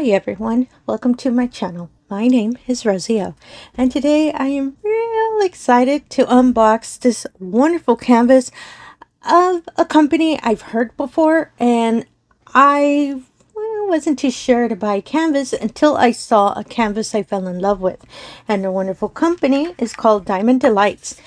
Hi everyone, welcome to my channel. My name is Rosy O, and today I am real excited to unbox this wonderful canvas of a company I've heard before, and I wasn't too sure to buy canvas until I saw a canvas I fell in love with, and the wonderful company is called Diamondelights.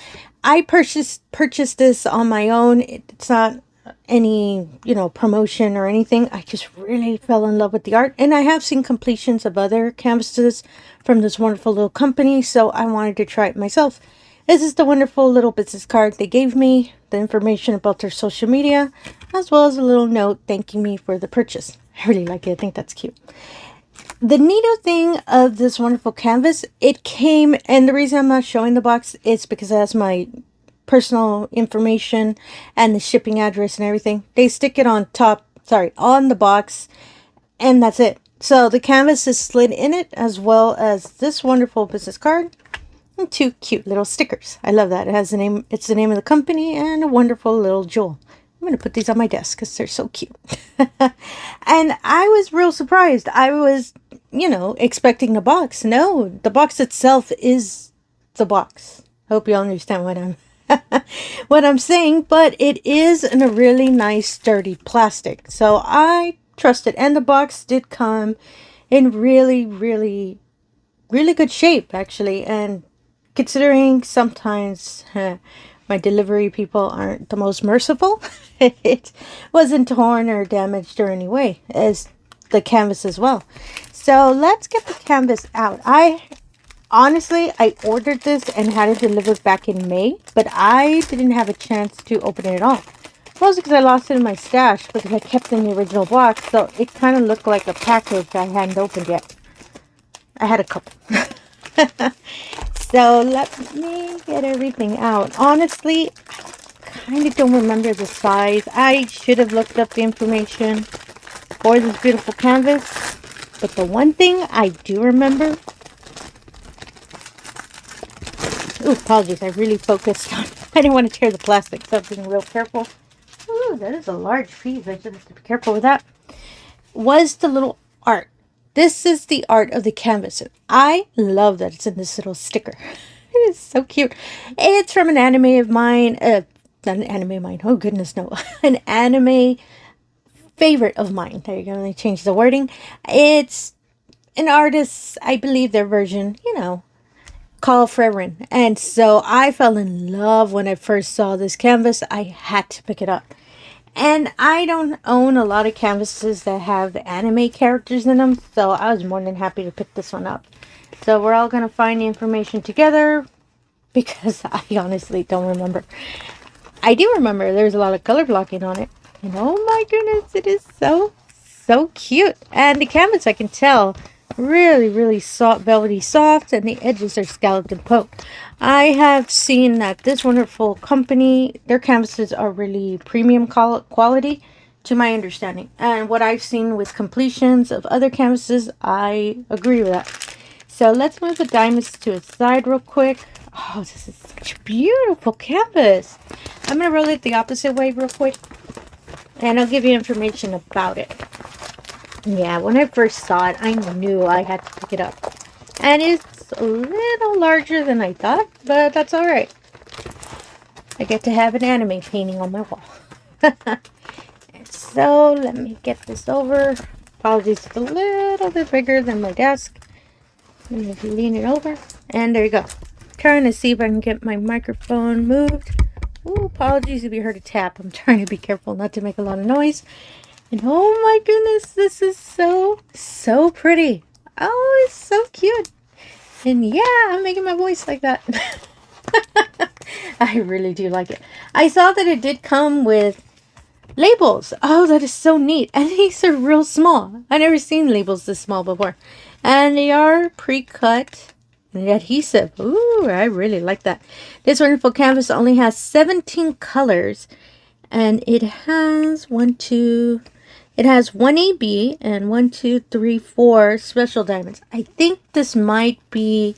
I purchased this on my own. It's not any promotion or anything. I just really fell in love with the art, and I have seen completions of other canvases from this wonderful little company, so I wanted to try it myself. This is the wonderful little business card they gave me, the information about their social media, as well as a little note thanking me for the purchase. I really like it. I think that's cute. The neato thing of this wonderful canvas, it came, and the reason I'm not showing the box is because it has my personal information and the shipping address and everything. They stick it on the box, and that's it. So the canvas is slid in it, as well as this wonderful business card and two cute little stickers. I love that. It has the name, it's the name of the company, and a wonderful little jewel. I'm going to put these on my desk because they're so cute. And I was real surprised. I was, expecting the box. No, the box itself is the box. Hope you understand what I'm saying, but it is in a really nice sturdy plastic, so I trust it. And the box did come in really good shape, actually, and considering sometimes my delivery people aren't the most merciful, it wasn't torn or damaged or any way, as the canvas as well. So let's get the canvas out. Honestly, I ordered this and had it delivered back in May, but I didn't have a chance to open it at all. Mostly because I lost it in my stash because I kept it in the original box, so it kind of looked like a package I hadn't opened yet. I had a couple. So let me get everything out. Honestly, I kind of don't remember the size. I should have looked up the information for this beautiful canvas, but the one thing I do remember... Ooh, apologies, I really focused on... I didn't want to tear the plastic, so I'm being real careful. Ooh, that is a large piece. I just have to be careful with that. Was the little art. This is the art of the canvas. I love that it's in this little sticker. It is so cute. It's from an anime of mine. Not an anime of mine. Oh, goodness, no. An anime favorite of mine. There you go. Let me change the wording. It's an artist, I believe their version, called Frerin. And so I fell in love when I first saw this canvas. I had to pick it up. And I don't own a lot of canvases that have anime characters in them, so I was more than happy to pick this one up. So we're all going to find the information together, because I honestly don't remember. I do remember there's a lot of color blocking on it. And oh my goodness, it is so cute. And the canvas, I can tell, really soft, velvety soft, and the edges are scalloped and poked. I have seen that this wonderful company, their canvases are really premium quality, to my understanding. And what I've seen with completions of other canvases, I agree with that. So let's move the diamonds to a side real quick. Oh, this is such a beautiful canvas. I'm going to roll it the opposite way real quick, and I'll give you information about it. Yeah, when I first saw it, I knew I had to pick it up. And it's a little larger than I thought, but that's alright. I get to have an anime painting on my wall. So, let me get this over. Apologies, it's a little bit bigger than my desk. Let me lean it over. And there you go. Trying to see if I can get my microphone moved. Ooh, apologies if you heard a tap. I'm trying to be careful not to make a lot of noise. And oh my goodness, this is so pretty. Oh, it's so cute. And yeah, I'm making my voice like that. I really do like it. I saw that it did come with labels. Oh, that is so neat. And these are real small. I've never seen labels this small before. And they are pre-cut and adhesive. Ooh, I really like that. This wonderful canvas only has 17 colors. And it has it has 1 AB and 1, 2, 3, 4 special diamonds. I think this might be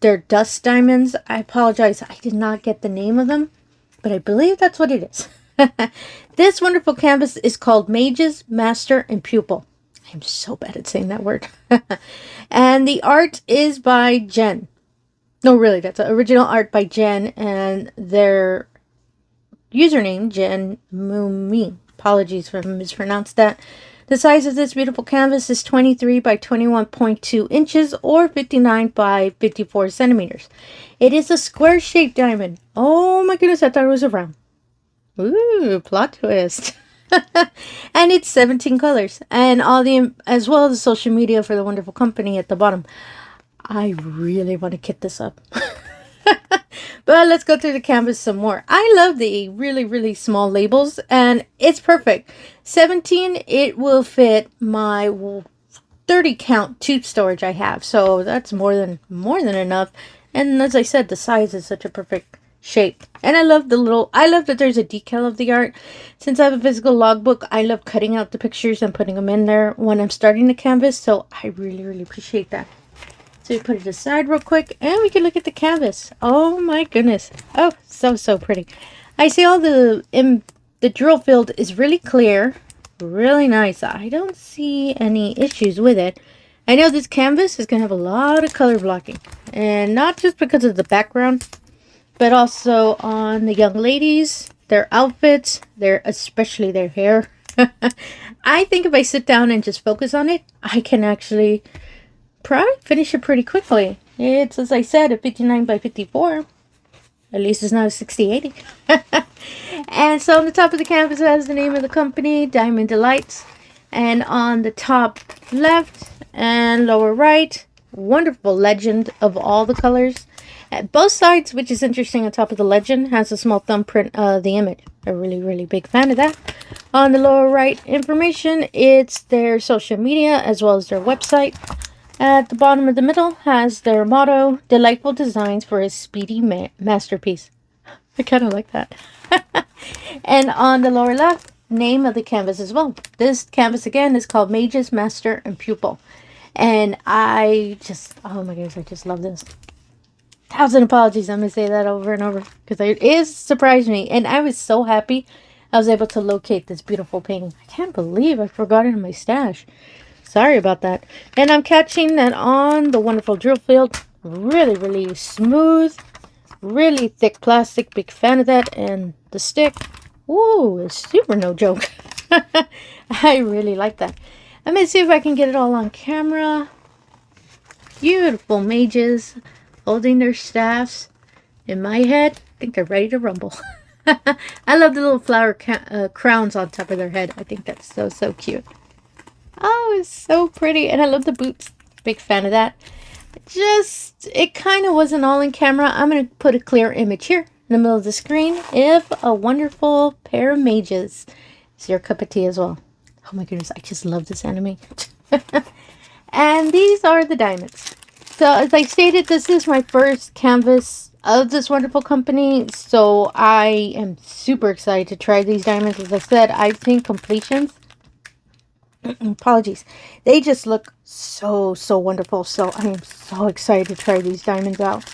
their dust diamonds. I apologize. I did not get the name of them, but I believe that's what it is. This wonderful canvas is called Mages, Master, and Pupil. I I'm so bad at saying that word. And the art is by Jen. No, really, that's original art by Jen, and their username, Jen Mumi. Apologies if I mispronounced that. The size of this beautiful canvas is 23 by 21.2 inches or 59 by 54 centimeters. It is a square-shaped diamond. Oh my goodness, I thought it was a round. Ooh, plot twist. And it's 17 colors, and all the, as well as the social media for the wonderful company at the bottom. I really want to kit this up. But let's go through the canvas some more. I love the really small labels, and it's perfect. 17, it will fit my 30 count tube storage I have, so that's more than enough. And as I said, the size is such a perfect shape. And I love that there's a decal of the art. Since I have a physical logbook, I love cutting out the pictures and putting them in there when I'm starting the canvas, so I really appreciate that. So we put it aside real quick, and we can look at the canvas. Oh my goodness. Oh, so pretty. I see all the drill field is really clear, really nice. I don't see any issues with it. I know this canvas is going to have a lot of color blocking, and not just because of the background, but also on the young ladies, their outfits, especially their hair. I think if I sit down and just focus on it, I can actually probably finish it pretty quickly. It's, as I said, a 59 by 54. At least it's not a 60-80. And so on the top of the canvas it has the name of the company, Diamondelights. And on the top left and lower right, wonderful legend of all the colors. At both sides, which is interesting, on top of the legend has a small thumbprint of the image. A really big fan of that. On the lower right information, it's their social media as well as their website. At the bottom of the middle has their motto, delightful designs for a speedy masterpiece. I kind of like that. And on the lower left, name of the canvas as well. This canvas again is called Mages, Master, and Pupil. And I just, oh my goodness, I just love this. 1,000 apologies, I'm going to say that over and over, because it surprised me. And I was so happy I was able to locate this beautiful painting. I can't believe I forgot it in my stash. Sorry about that. And I'm catching that on the wonderful drill field. Really smooth. Really thick plastic. Big fan of that. And the stick. Ooh, it's super no joke. I really like that. I'm going to see if I can get it all on camera. Beautiful mages holding their staffs. In my head, I think they're ready to rumble. I love the little flower crowns on top of their head. I think that's so cute. Oh, it's so pretty. And I love the boots. Big fan of that. It kind of wasn't all in camera. I'm going to put a clear image here in the middle of the screen. If a wonderful pair of mages is your cup of tea as well. Oh my goodness, I just love this anime. And these are the diamonds. So as I stated, this is my first canvas of this wonderful company. So I am super excited to try these diamonds. As I said, I've seen completions. Apologies. They just look so wonderful. So I am so excited to try these diamonds out.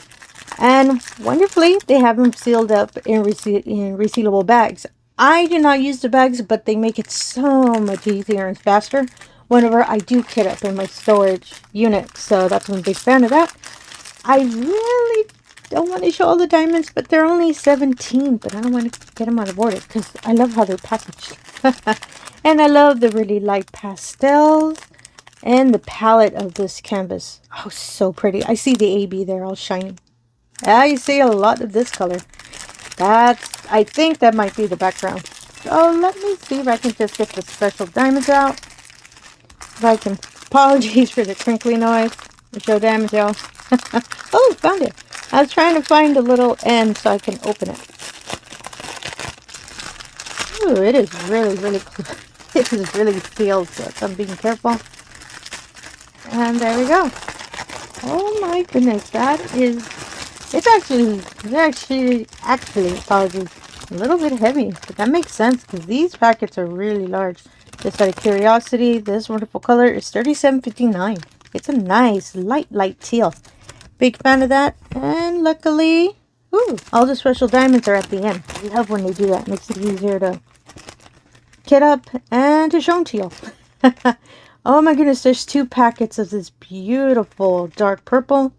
And wonderfully, they have them sealed up in resealable bags. I do not use the bags, but they make it so much easier and faster whenever I do kit up in my storage unit. So that's one big fan of that. I really don't want to show all the diamonds, but they're only 17. But I don't want to get them out of order because I love how they're packaged. And I love the really light pastels and the palette of this canvas. Oh, so pretty. I see the AB there all shiny. I see a lot of this color. I think that might be the background. So let me see if I can just get the special diamonds out. If I can. Apologies for the crinkly noise. The show diamonds, y'all. Oh, found it. I was trying to find a little end so I can open it. Ooh, it is really cool. It is really sealed, so I'm being careful. And there we go. Oh my goodness, that is, it's actually, apologies, a little bit heavy, but that makes sense because these packets are really large. Just out of curiosity, this wonderful color is $37.59. It's a nice light teal. Big fan of that. And luckily, ooh, all the special diamonds are at the end. I love when they do that. Makes it easier to kit up and to show them to you. Oh my goodness, there's 2 packets of this beautiful dark purple.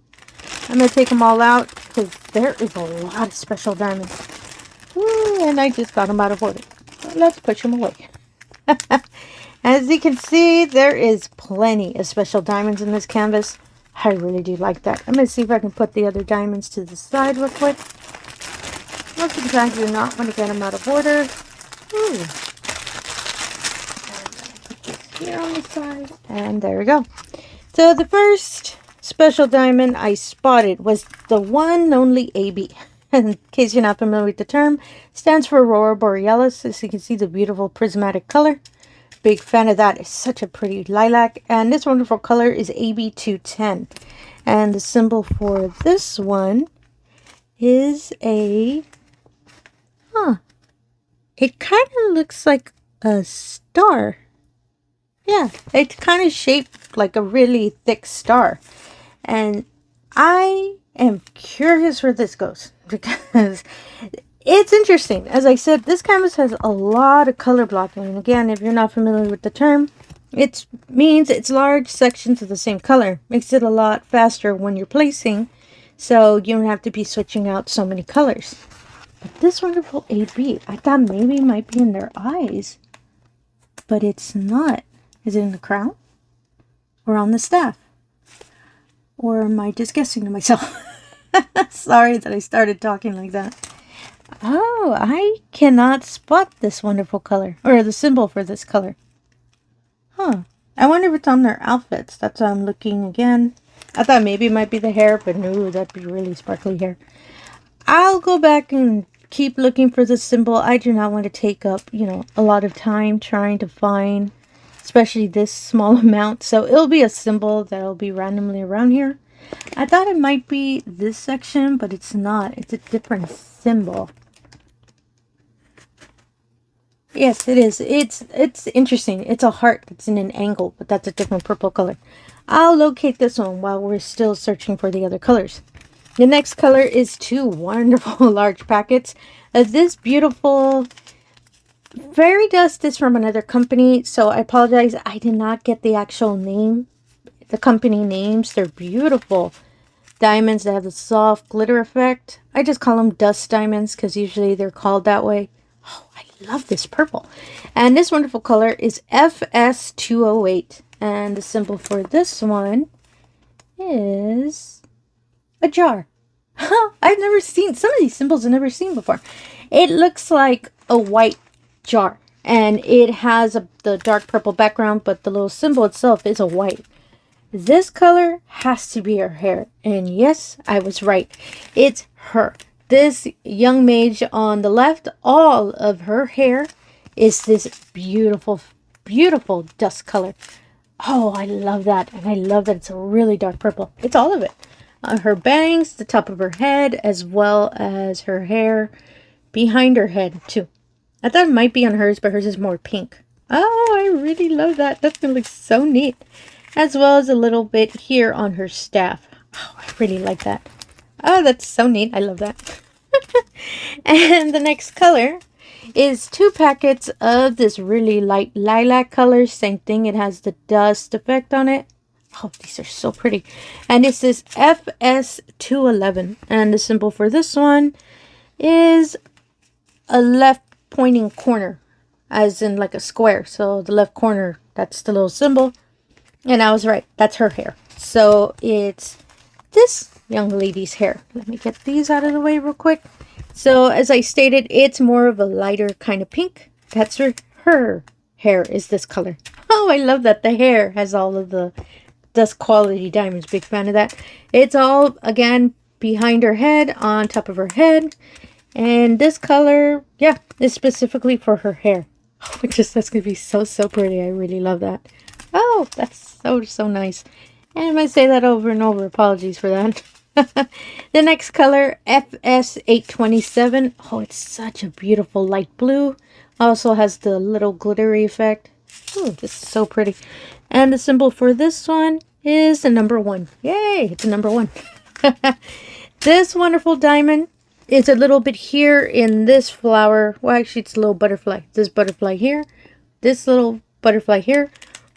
I'm going to take them all out because there is a lot of special diamonds. Ooh, and I just got them out of order. So let's push them away. As you can see, there is plenty of special diamonds in this canvas. I really do like that. I'm going to see if I can put the other diamonds to the side real quick. Most of the time, you're not going to get them out of order. Ooh. Put this here on the side. And there we go. So the first special diamond I spotted was the one and only AB. In case you're not familiar with the term, stands for Aurora Borealis. As you can see, the beautiful prismatic color. Big fan of that. It's such a pretty lilac. And this wonderful color is AB210. And the symbol for this one is a... It kind of looks like a star. Yeah, it's kind of shaped like a really thick star. And I am curious where this goes. Because it's interesting. As I said, this canvas has a lot of color blocking. And again, if you're not familiar with the term, it means it's large sections of the same color. Makes it a lot faster when you're placing, so you don't have to be switching out so many colors. But this wonderful AB, I thought maybe it might be in their eyes, but it's not. Is it in the crown? Or on the staff? Or am I just guessing to myself? Sorry that I started talking like that. Oh, I cannot spot this wonderful color, or the symbol for this color. Huh. I wonder if it's on their outfits. That's why I'm looking again. I thought maybe it might be the hair, but no, that'd be really sparkly hair. I'll go back and keep looking for the symbol. I do not want to take up, a lot of time trying to find, especially this small amount. So it'll be a symbol that'll be randomly around here. I thought it might be this section, but it's not. It's a different symbol. Yes, it is. It's interesting. It's a heart that's in an angle, but that's a different purple color. I'll locate this one while we're still searching for the other colors. The next color is 2 wonderful large packets of this beautiful fairy dust. Is from another company, so I apologize. I did not get the actual name, the company names. They're beautiful diamonds that have the soft glitter effect. I just call them dust diamonds because usually they're called that way. Oh, I love this purple. And this wonderful color is FS208. And the symbol for this one is a jar. I've never seen some of these symbols. I've never seen before. It looks like a white jar. And it has the dark purple background, but the little symbol itself is a white. This color has to be her hair. And yes, I was right. It's her. This young mage on the left, all of her hair is this beautiful, beautiful dust color. Oh, I love that. And I love that it's a really dark purple. It's all of it. Her bangs, the top of her head, as well as her hair behind her head, too. I thought it might be on hers, but hers is more pink. Oh, I really love that. That's going to look so neat. As well as a little bit here on her staff. Oh, I really like that. Oh, that's so neat. I love that. And the next color is 2 packets of this really light lilac color. Same thing. It has the dust effect on it. Oh, these are so pretty. And this is FS211. And the symbol for this one is a left pointing corner. As in like a square. So the left corner, that's the little symbol. And I was right. That's her hair. So it's this young lady's hair. Let me get these out of the way real quick. So as I stated, it's more of a lighter kind of pink. That's her hair is this color. Oh, I love that. The hair has all of the dust quality diamonds. Big fan of that. It's all, again, behind her head, on top of her head. And this color, yeah, is specifically for her hair. Oh, that's going to be so, so pretty. I really love that. Oh, that's so, so nice. And I say that over and over. Apologies for that. The next color, FS827. Oh, it's such a beautiful light blue. Also has the little glittery effect. Oh, this is so pretty. And the symbol for this one is the number 1. Yay, it's a number 1. This wonderful diamond is a little bit here in this flower. Well, actually, it's a little butterfly. This butterfly here. This little butterfly here.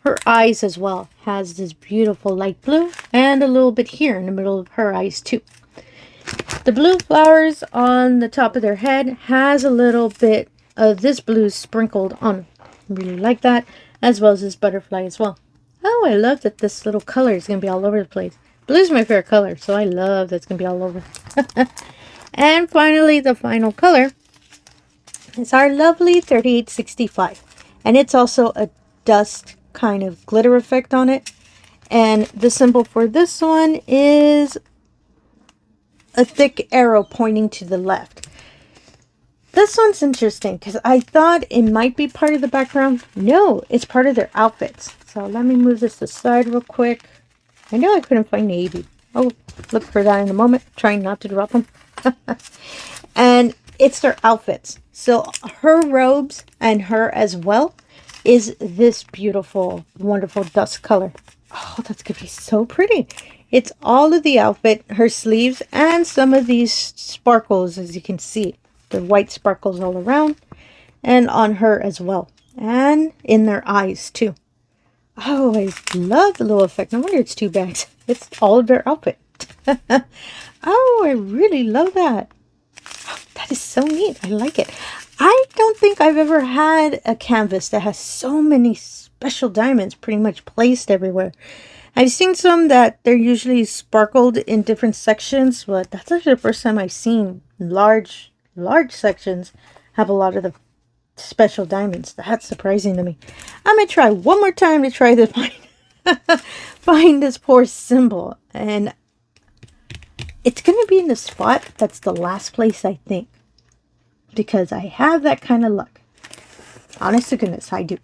Her eyes as well has this beautiful light blue and a little bit here in the middle of her eyes too. The blue flowers on the top of their head has a little bit of this blue sprinkled on them. I really like that, as well as this butterfly as well. Oh, I love that this little color is going to be all over the place. Blue is my favorite color, so I love that it's going to be all over. And finally, the final color is our lovely 3865. And it's also a dust kind of glitter effect on it. And the symbol for this one is a thick arrow pointing to the left. This one's interesting because I thought it might be part of the background. No, it's part of their outfits. So let me move this aside real quick. I know I couldn't find the AB. I'll look for that in a moment. Trying not to drop them. And it's their outfits. So her robes and her as well is this beautiful, wonderful dust color. Oh, that's going to be so pretty. It's all of the outfit, her sleeves, and some of these sparkles, as you can see. The white sparkles all around, and on her as well. And in their eyes, too. Oh, I love the little effect. No wonder it's 2 bags. It's all of their outfit. Oh, I really love that. Oh, that is so neat. I like it. I don't think I've ever had a canvas that has so many special diamonds pretty much placed everywhere. I've seen some that they're usually sparkled in different sections, but that's actually the first time I've seen large sections have a lot of the special diamonds. That's surprising to me. I'm going to try one more time to try to find this poor symbol. And it's going to be in the spot that's the last place, I think. Because I have that kind of luck. Honest to goodness, I do.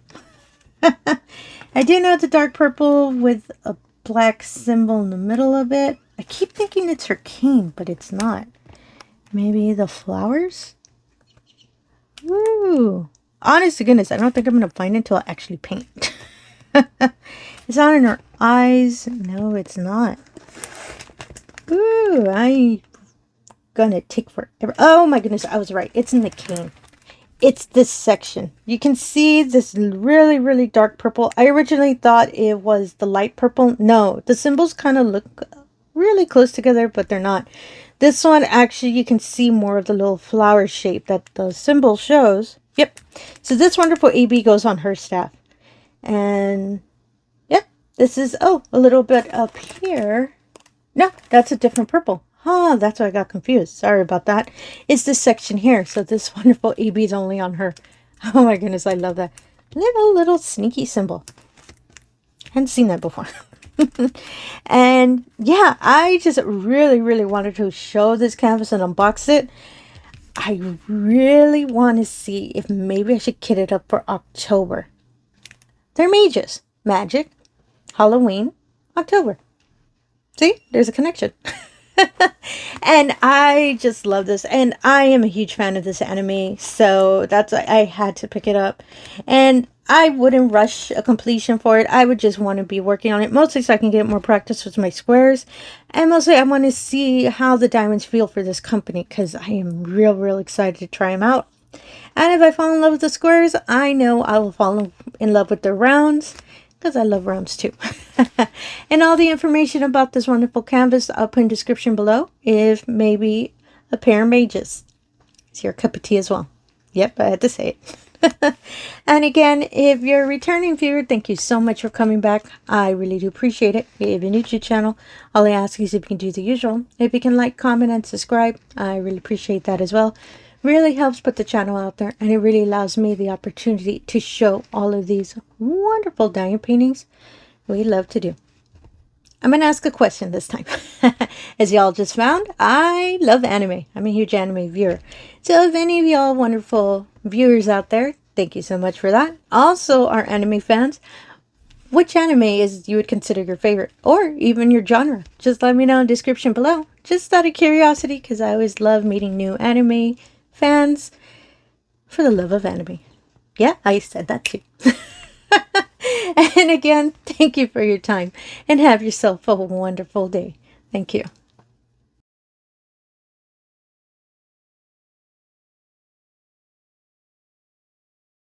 I do know it's a dark purple with a black symbol in the middle of it. I keep thinking it's her cane, but it's not. Maybe the flowers? Ooh. Honest to goodness, I don't think I'm going to find it until I actually paint. It's not in her eyes. No, it's not. Ooh, I'm going to take forever. Oh my goodness, I was right. It's in the cane. It's this section. You can see this really, really dark purple. I originally thought it was the light purple. No, the symbols kind of look really close together, but they're not. This one, actually, you can see more of the little flower shape that the symbol shows. Yep. So this wonderful AB goes on her staff. And, yep, this is, oh, a little bit up here. No, that's a different purple. Oh, that's why I got confused. Sorry about that. It's this section here. So this wonderful AB is only on her. Oh my goodness, I love that. Little sneaky symbol. Hadn't seen that before. And yeah, I just really wanted to show this canvas and unbox it. I really want to see if maybe I should kit it up for October. They're mages. Magic, Halloween, October. See, there's a connection. And I just love this, and I am a huge fan of this anime, so that's why I had to pick it up. And I wouldn't rush a completion for it. I would just want to be working on it, mostly so I can get more practice with my squares, and mostly I want to see how the diamonds feel for this company, because I am real excited to try them out. And if I fall in love with the squares, I know I will fall in love with the rounds, because I love rounds too. And all the information about this wonderful canvas I'll put in the description below, if maybe a pair of mages. It's your cup of tea as well. Yep, I had to say it. And again, if you're a returning viewer, thank you so much for coming back. I really do appreciate it. If you're new to the channel, all I ask is if you can do the usual. If you can like, comment, and subscribe, I really appreciate that as well. Really helps put the channel out there, and it really allows me the opportunity to show all of these wonderful diamond paintings we love to do. I'm going to ask a question this time. As y'all just found, I love anime. I'm a huge anime viewer. So if any of y'all wonderful viewers out there, thank you so much for that. Also, our anime fans, which anime is you would consider your favorite, or even your genre? Just let me know in the description below. Just out of curiosity, because I always love meeting new anime fans for the love of anime. Yeah, I said that too. And again, thank you for your time, and have yourself a wonderful day. Thank you.